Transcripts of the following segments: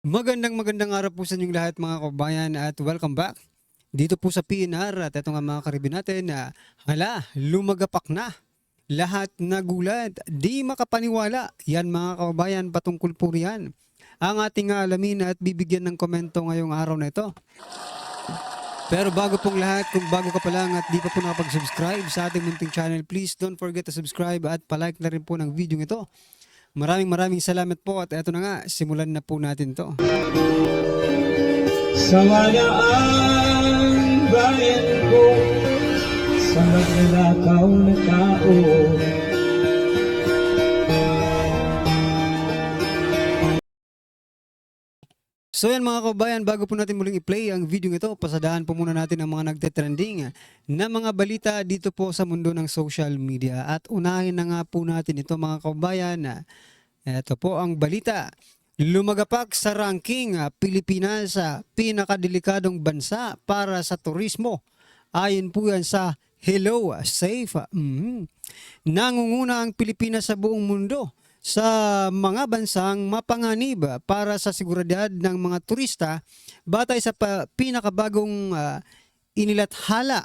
Magandang araw po sa inyong lahat mga kabayan at welcome back dito po sa PNR at ito nga mga karibin natin na lumagapak na lahat nagulat, di makapaniwala. Yan mga kababayan patungkol po riyan ang ating alamin at bibigyan ng komento ngayong araw na ito. Pero bago pong lahat, kung bago ka pa lang at di pa po nakapag-subscribe sa ating munting channel, please don't forget to subscribe at palike na rin po ng video ito. Maraming salamat po at eto na nga, simulan na po natin to. Samayaan bayan ko sa magnanakaw na tao. So yan mga kabayan, bago po natin muling i-play ang video ito, pasadahan po muna natin ang mga nagte-trending na mga balita dito po sa mundo ng social media. At unahin na nga po natin ito mga kabayan. Ito po ang balita. Lumagapak sa ranking Pilipinas sa pinakadelikadong bansa para sa turismo. Ayon po yan sa Hello Safe. Nangunguna ang Pilipinas sa buong mundo sa mga bansang mapanganib para sa seguridad ng mga turista batay sa pinakabagong inilathala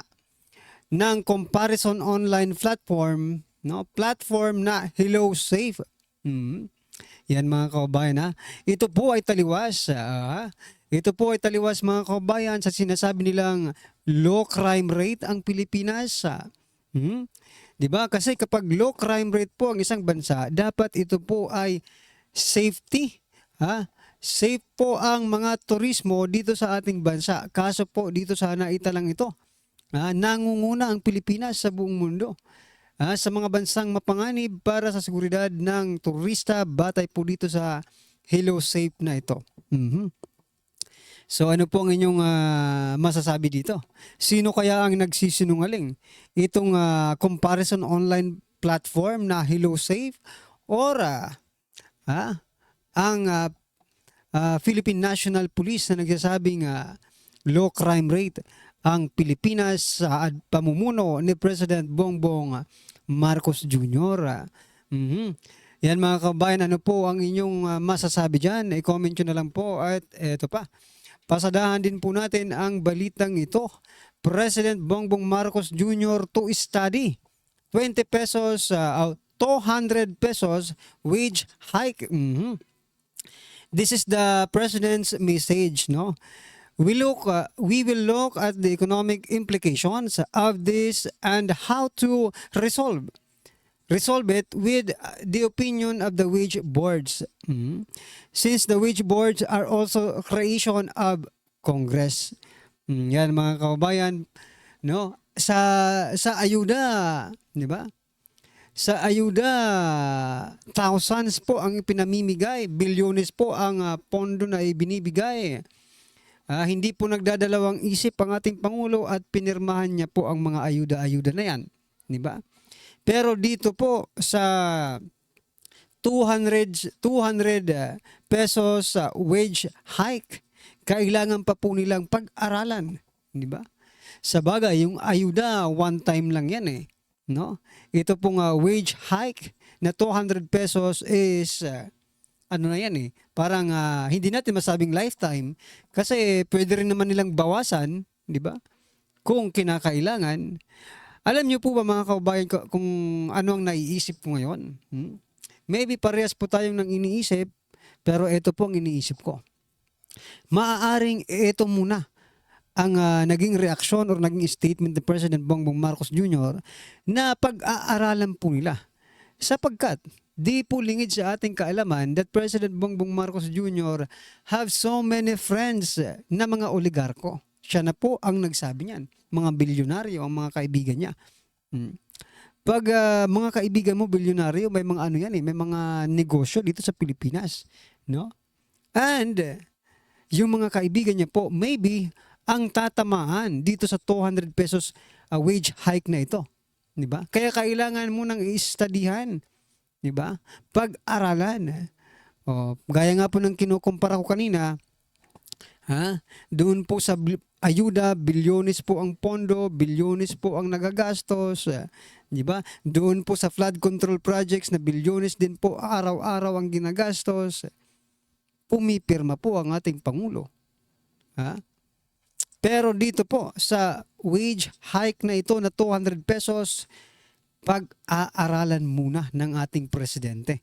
ng comparison online platform, no? Platform na Hello Safe. Yan mga kababayan ha. Ito po ay taliwas. Ito po ay taliwas mga kababayan sa sinasabi nilang low crime rate ang Pilipinas. 'Di ba? Kasi kapag low crime rate po ang isang bansa, dapat ito po ay safety. Safe po ang mga turismo dito sa ating bansa. Kaso po dito sa naitalang ito, nangunguna ang Pilipinas sa buong mundo. Sa mga bansang mapanganib para sa seguridad ng turista batay po dito sa Hello Safe na ito. So ano po ang inyong masasabi dito? Sino kaya ang nagsisinungaling? Itong comparison online platform na Hello Safe or ang Philippine National Police na nagsasabing low crime rate ang Pilipinas sa pamumuno ni President Bongbong Marcos Jr. Yan mga kabayan, ano po ang inyong masasabi dyan? I-comment nyo na lang po at eto pa. Pasadahan din po natin ang balitang ito. President Bongbong Marcos Jr. to study 20 pesos, 200 pesos wage hike. This is the president's message, no? We will look at the economic implications of this and how to resolve it with the opinion of the wage boards. Since the wage boards are also creation of Congress. Yan mga kababayan, no? Sa ayuda, 'di ba? Sa ayuda, thousands po ang ipinamimigay, bilyones po ang pondo na ibinibigay. Hindi po nagdadalawang isip ang ating Pangulo at pinirmahan niya po ang mga ayuda-ayuda na yan, 'di ba? Pero dito po sa 200 pesos wage hike, kailangan pa po nilang pag-aralan, 'di ba? Sa bagay, yung ayuda one time lang 'yan no? Ito pong wage hike na 200 pesos is ano na 'yan parang hindi natin masabing lifetime kasi pwede rin naman nilang bawasan, 'di ba? Kung kinakailangan. Alam niyo po ba mga kababayan kung ano ang naiisip ko ngayon? Maybe parehas po tayong nang iniisip, pero ito po ang iniisip ko. Maaaring ito muna ang naging reaksyon or naging statement ni President Bongbong Marcos Jr. na pag-aaralan po nila. Sapagkat di po lingid sa ating kaalaman that President Bongbong Marcos Jr. have so many friends na mga oligarko. Siya na po ang nagsabi niyan. Mga bilyonaryo ang mga kaibigan niya. Pag mga kaibigan mo bilyonaryo, may mga ano yan may mga negosyo dito sa Pilipinas, no? And yung mga kaibigan niya po, maybe ang tatamaan dito sa 200 pesos wage hike na ito, 'di ba? Kaya kailangan mo nang i-studyhan, 'di ba? Pag-aralan. Gaya nga po ng kinukumpara ko kanina, doon po sa ayuda, bilyones po ang pondo, bilyones po ang nagagastos, 'di ba? Doon po sa flood control projects na bilyones din po araw-araw ang ginagastos. pumipirma po ang ating Pangulo. Ha? Pero dito po sa wage hike na ito na 200 pesos, pag-aaralan muna ng ating presidente.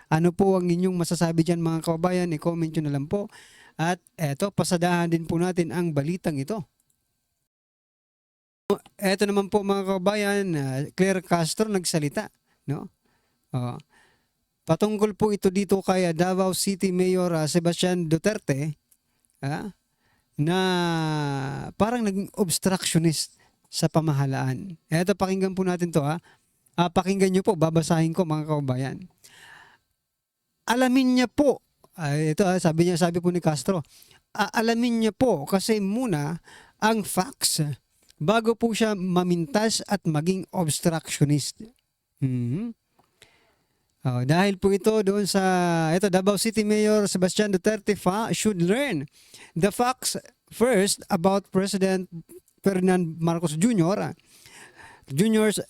Ano po ang inyong masasabi dyan mga kababayan? I-comment nyo na lang po. At eto, pasadahan din po natin ang balitang ito. Eto naman po mga kababayan, Claire Castro nagsalita. No? Patungkol po ito dito kay Davao City Mayor Sebastian Duterte, na parang naging obstructionist sa pamahalaan. Eto, pakinggan po natin to. Pakinggan nyo po, babasahin ko mga kababayan. Alamin niya po, ito sabi po ni Castro, alamin niya po kasi muna ang facts bago po siya mamintas at maging obstructionist. Dahil po ito doon sa Davao City Mayor Sebastian Duterte should learn the facts first about President Ferdinand Marcos Jr.'s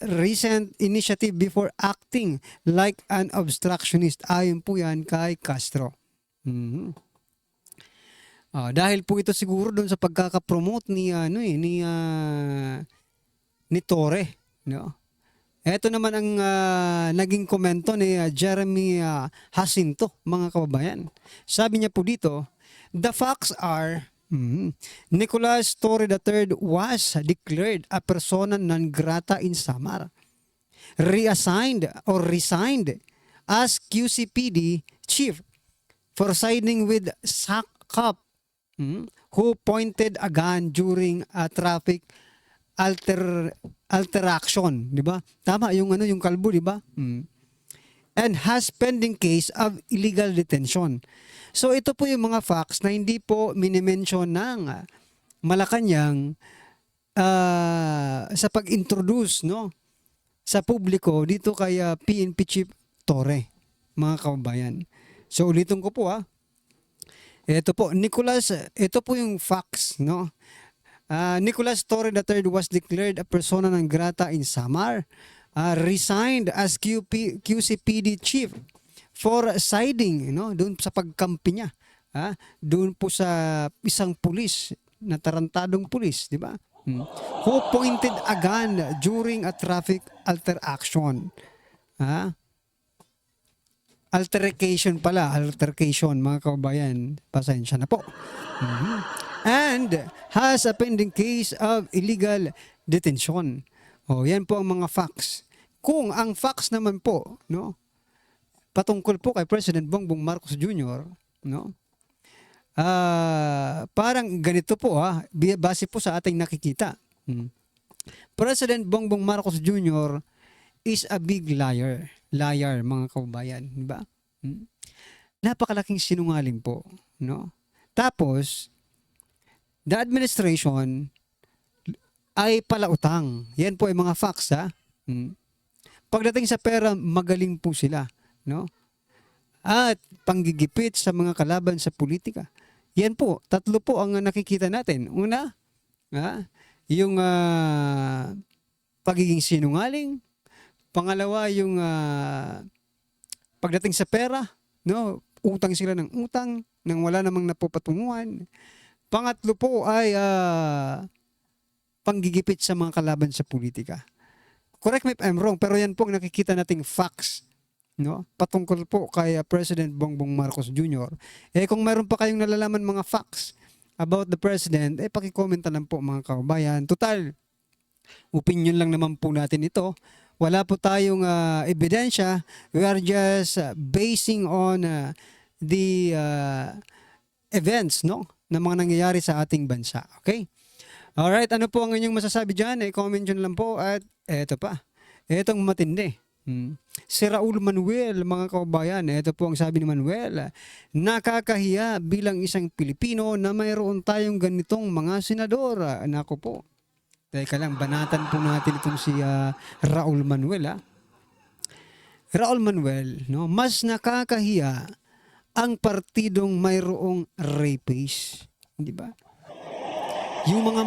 recent initiative before acting like an obstructionist. Ayon po yan kay Castro. Dahil po ito siguro doon sa pagkakapromote ni Torre, no? Ito naman ang naging komento ni Jeremy Jacinto, mga kababayan. Sabi niya po dito, the facts are Nicolas Torre III was declared a persona non grata in Samar, reassigned or resigned as QCPD chief for siding with SACCOP, who pointed a gun during a traffic alteraction, di ba? Tama yung yung kalbo, di ba? And has pending case of illegal detention. So ito po yung mga facts na hindi po minimension ng Malacanang sa pag-introduce, no, sa publiko dito kay PNP Chief Torre, mga kababayan. So ulitin ko po ito po, Nicolas, ito po yung facts, no? Nicolas Torre III was declared a persona non grata in Samar, resigned as QCPD chief for siding, doon sa pagkampi niya, doon po sa isang pulis, na tarantadong pulis, di ba? Who pointed a gun during a traffic altercation. Altercation, mga kababayan, pasensya na po. And has a pending case of illegal detention. Yan po ang mga facts. Kung ang facts naman po, no, patungkol po kay President Bongbong Marcos Jr., no, parang ganito po, base po sa ating nakikita. President Bongbong Marcos Jr. is a big liar, mga kababayan, di ba? Napakalaking sinungaling po, no? Tapos the administration ay palautang. Yan po ay mga facts, Pagdating sa pera, magaling po sila, no? At panggigipit sa mga kalaban sa politika. Yan po, tatlo po ang nakikita natin. Una, yung pagiging sinungaling. Pangalawa, yung pagdating sa pera, no? Utang sila ng utang nang wala namang napupatunguhan. Pangatlo po ay panggigipit sa mga kalaban sa politika. Correct me if I'm wrong, pero yan po ang nakikita nating facts, no? Patungkol po kay President Bongbong Marcos Jr. Kung mayroon pa kayong nalalaman mga facts about the President, paki-comment na lang po mga kababayan. Total, opinion lang naman po natin ito. Wala po tayong ebidensya. We are just basing on the events, no, na mga nangyayari sa ating bansa. Okay? Alright, ano po ang inyong masasabi dyan? I-comment nyo lang po. At eto pa, etong matindi. Si Raul Manuel, mga kababayan, ito po ang sabi ni Manuel, nakakahiya bilang isang Pilipino na mayroon tayong ganitong mga senador. Nako po. Teka lang, banatan po natin itong si Raul Manuel. Raul Manuel, no, mas nakakahiya ang partidong mayroong rapist, di ba? yung mga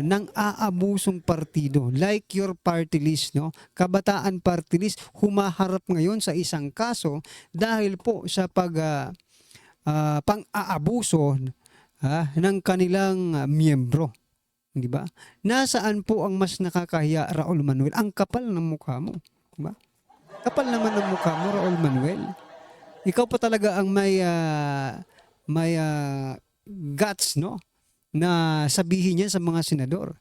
nang-aabusong partido like your party list, no? Kabataan Party List humaharap ngayon sa isang kaso dahil po sa pang-aabuso ng kanilang miyembro, di ba? Nasaan po ang mas nakakahiya, Raul Manuel? Ang kapal ng mukha mo, di ba? Kapal naman ng mukha mo, Raul Manuel. Ikaw pa talaga ang may guts, no? Na sabihin niya sa mga senador.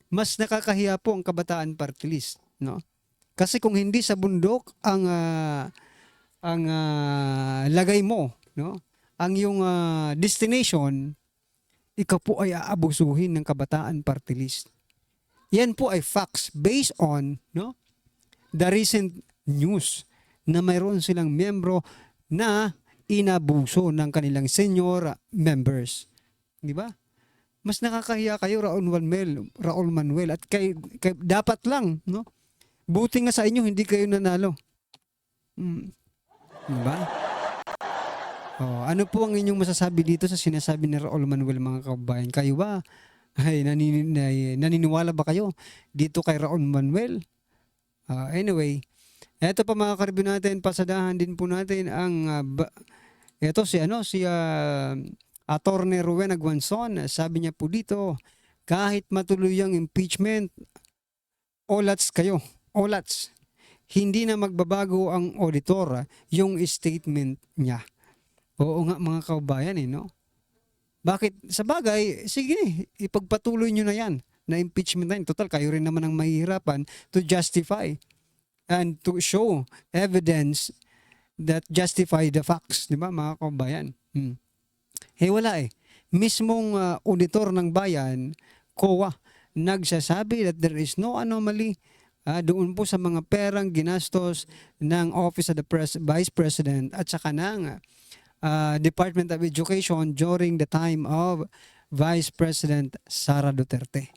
Mas nakakahiya po ang Kabataan Party List, no? Kasi kung hindi sa bundok ang lagay mo, no? Ang yung destination, ikaw po ay aabusuhin ng Kabataan Party List. Yan po ay facts based on, no, the recent news na mayroon silang miyembro na inabuso ng kanilang senior members. Di ba? Mas nakakahiya kayo, Raul Manuel, at dapat lang, no? Buti nga sa inyo hindi kayo nanalo. Di ba? Oh, ano po ang inyong masasabi dito sa sinasabi ni Raul Manuel, mga kababayan? Kayo ba ay naniniwala ba kayo dito kay Raul Manuel? Anyway, eto pa mga karibyo natin, pasadahan din po natin ang eto si Attorney Rowena Guanzon. Sabi niya po dito, kahit matuloy ang impeachment, olats kayo, olats. Hindi na magbabago ang auditor, yung statement niya. Oo nga mga kababayan, no? Bakit? Sa bagay, sige, ipagpatuloy nyo na yan, na impeachment na yun. Total, kayo rin naman ang mahihirapan to justify and to show evidence that justify the facts, di ba mga kababayan? Wala eh. Mismong auditor ng bayan, COA, nagsasabi that there is no anomaly doon po sa mga perang ginastos ng Office of the Vice President at saka ng Department of Education during the time of Vice President Sara Duterte.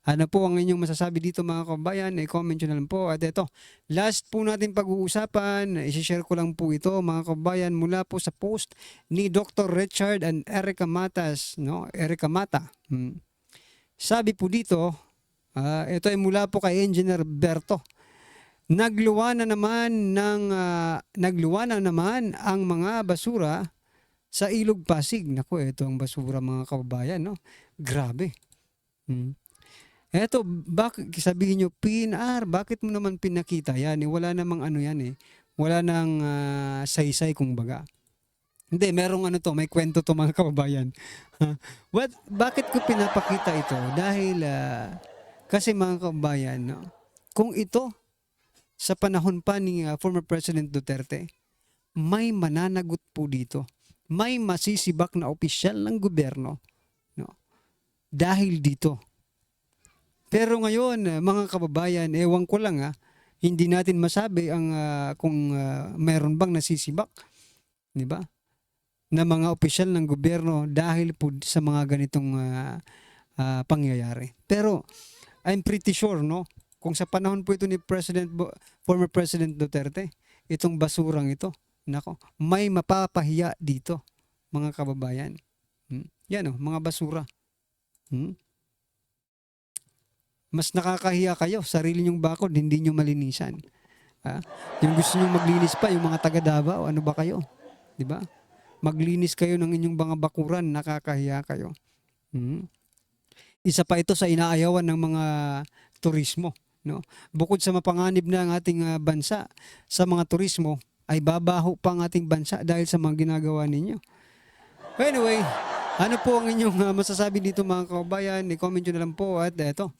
Ano po ang inyong masasabi dito mga kabayan? I-comment nyo na lang po. At ito, last po natin pag-uusapan, isi-share ko lang po ito mga kabayan mula po sa post ni Dr. Richard and Erica Matas, no? Erica Mata. Sabi po dito, ito ay mula po kay Engineer Berto. Nagluwa na naman ang mga basura sa Ilog Pasig. Naku, ito ang basura mga kababayan, no? Grabe. Eto, bakit sabihin nyo, PNR, bakit mo naman pinakita yan? Wala namang ano yan eh. Wala nang saysay kumbaga. Hindi, merong may kwento to mga kababayan. Bakit ko pinapakita ito? Dahil, kasi mga kababayan, no, kung ito, sa panahon pa ni former President Duterte, may mananagot po dito. May masisibak na opisyal ng gobyerno, no, dahil dito. Pero ngayon, mga kababayan, ewan ko lang hindi natin masabi kung meron bang nasisibak, di ba? Na mga opisyal ng gobyerno dahil po sa mga ganitong pangyayari. Pero I'm pretty sure, no, kung sa panahon po ito ni former President Duterte, itong basurang ito, nako, may mapapahiya dito, mga kababayan. Yan mga basura. Mas nakakahiya kayo, sarili nyong bakod, hindi nyo malinisan. Yung gusto nyong maglinis pa, yung mga taga Davao, ano ba kayo? Di ba? Maglinis kayo ng inyong mga bakuran, nakakahiya kayo. Isa pa ito sa inaayawan ng mga turismo, no? Bukod sa mapanganib na ang ating bansa sa mga turismo, ay babaho pa ang ating bansa dahil sa mga ginagawa ninyo. Anyway, ano po ang inyong masasabi dito mga kababayan? I-comment nyo na lang po. At eto,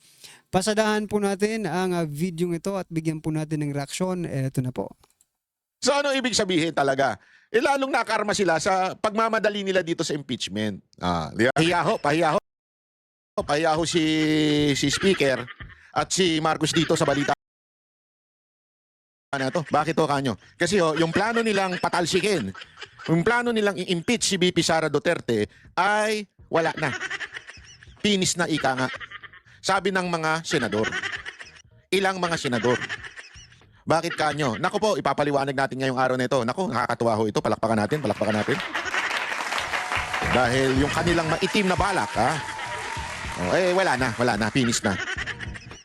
pasadahan po natin ang video ito at bigyan po natin ng reaksyon. Eto na po. So ano ibig sabihin talaga? Lalong nakarma sila sa pagmamadali nila dito sa impeachment. Di ba? Pahiyaho si Speaker at si Marcos dito sa balita na to. Bakit to kanyo? Kasi yung plano nilang patalsikin, yung plano nilang i-impeach si VP Sara Duterte ay wala na. Pinis na ika nga. Sabi ng mga senador. Ilang mga senador. Bakit kanyo? Naku po, ipapaliwanag natin ngayong araw na ito. Naku, nakakatuwa ho ito. Palakpakan natin, palakpakan natin. Dahil yung kanilang maitim na balak, wala na, finish na.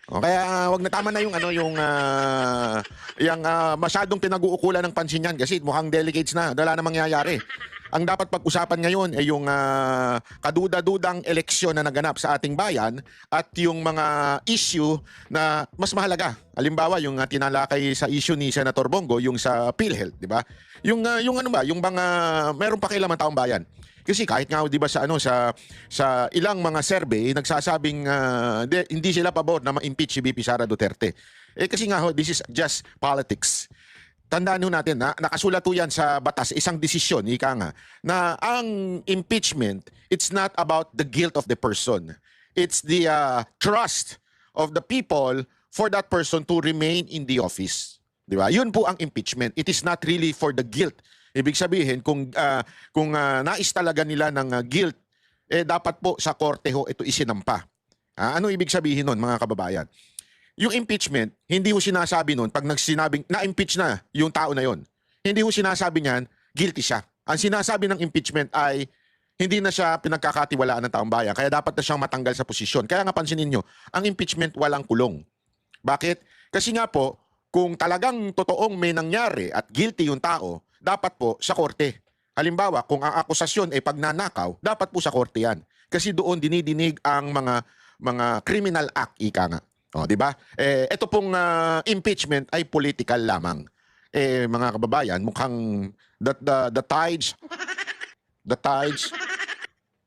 Kaya wag na, tama na yung masyadong pinag-uukulan ng pansin yan kasi mukhang delegates na, wala na mangyayari. Ang dapat pag-usapan ngayon ay yung kaduda-dudang eleksyon na naganap sa ating bayan at yung mga issue na mas mahalaga. Halimbawa, yung tinalakay sa issue ni Senator Bongo, yung sa PhilHealth, di ba? Yung meron pa kailangan taong bayan. Kasi kahit nga 'di ba sa ilang mga survey nagsasabing hindi sila pabor na ma-impeach si VP Sara Duterte. Kasi nga this is just politics. Tandaan ho natin na nakasulat ho yan sa batas, isang desisyon, ika nga, na ang impeachment, it's not about the guilt of the person. It's the trust of the people for that person to remain in the office. Di ba? Yun po ang impeachment. It is not really for the guilt. Ibig sabihin, kung nais talaga nila ng guilt, dapat po sa korte ho ito isinampa. Ano ibig sabihin nun, mga kababayan? Yung impeachment, hindi ho sinasabi nun, pag nagsinabing na-impeach na yung tao na yon, hindi ho sinasabi niyan, guilty siya. Ang sinasabi ng impeachment ay, hindi na siya pinagkakatiwalaan ng taong bayan, kaya dapat na siyang matanggal sa posisyon. Kaya nga pansinin nyo, ang impeachment walang kulong. Bakit? Kasi nga po, kung talagang totoong may nangyari at guilty yung tao, dapat po sa korte. Halimbawa, kung ang akusasyon ay pagnanakaw, dapat po sa korte yan. Kasi doon dinidinig ang mga criminal act, ika nga. Di ba? Ito pong impeachment ay political lamang. Mga kababayan, mukhang the tides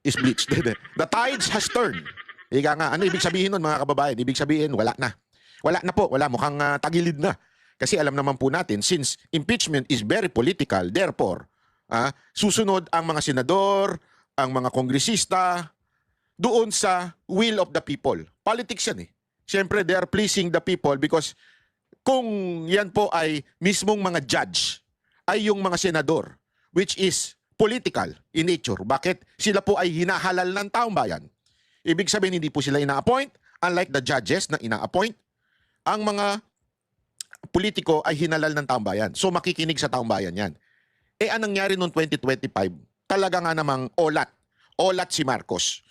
is bleached. The tides has turned. Ika nga, ano ibig sabihin nun, mga kababayan? Ibig sabihin, wala na. Wala na po, mukhang tagilid na. Kasi alam naman po natin, since impeachment is very political, therefore, susunod ang mga senador, ang mga kongresista, doon sa will of the people. Politics yan eh. Siyempre, they are pleasing the people because kung yan po ay mismong mga judge, ay yung mga senador, which is political in nature. Bakit? Sila po ay hinahalal ng taong bayan. Ibig sabihin, hindi po sila ina-appoint, unlike the judges na ina-appoint, ang mga politiko ay hinalal ng taong bayan. So makikinig sa taong bayan yan. Anong nangyari noong 2025? Talaga nga namang olat. Olat si Marcos.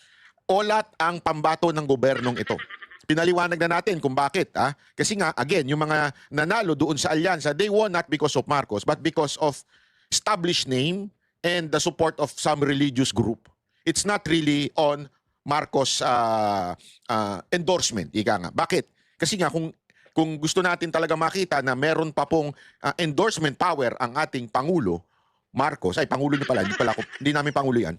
Olat ang pambato ng gobernong ito. Pinaliwanag na natin kung bakit. Kasi nga, again, yung mga nanalo doon sa alyansa, they won not because of Marcos, but because of established name and the support of some religious group. It's not really on Marcos endorsement. Ika nga. Bakit? Kasi nga, kung gusto natin talaga makita na meron pa pong endorsement power ang ating Pangulo, Marcos, Pangulo niyo pala, hindi namin Pangulo yan.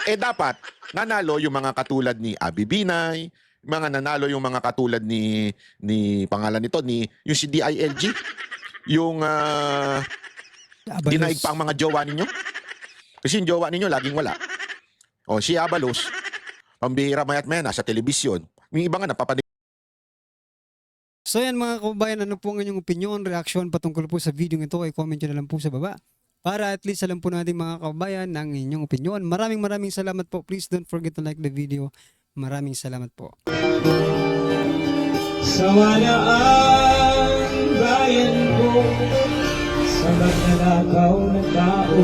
Dapat, nanalo yung mga katulad ni Abby Binay, nanalo yung mga katulad ni pangalan nito, yung si DILG, yung dinaig pa ang mga jowa ninyo. Kasi yung jowa ninyo, laging wala. Si Abalos, pambihira mayat-maya, nasa telebisyon. Yung iba nga, napapanig. So yan mga kababayan, ano po ang inyong opinion, reaction patungkol po sa video ito ay comment nyo na lang po sa baba. Para at least alam po natin mga kababayan ng inyong opinion. Maraming salamat po. Please don't forget to like the video. Maraming salamat po. Sawa na ang bayan ko sa magnanakaw na tao.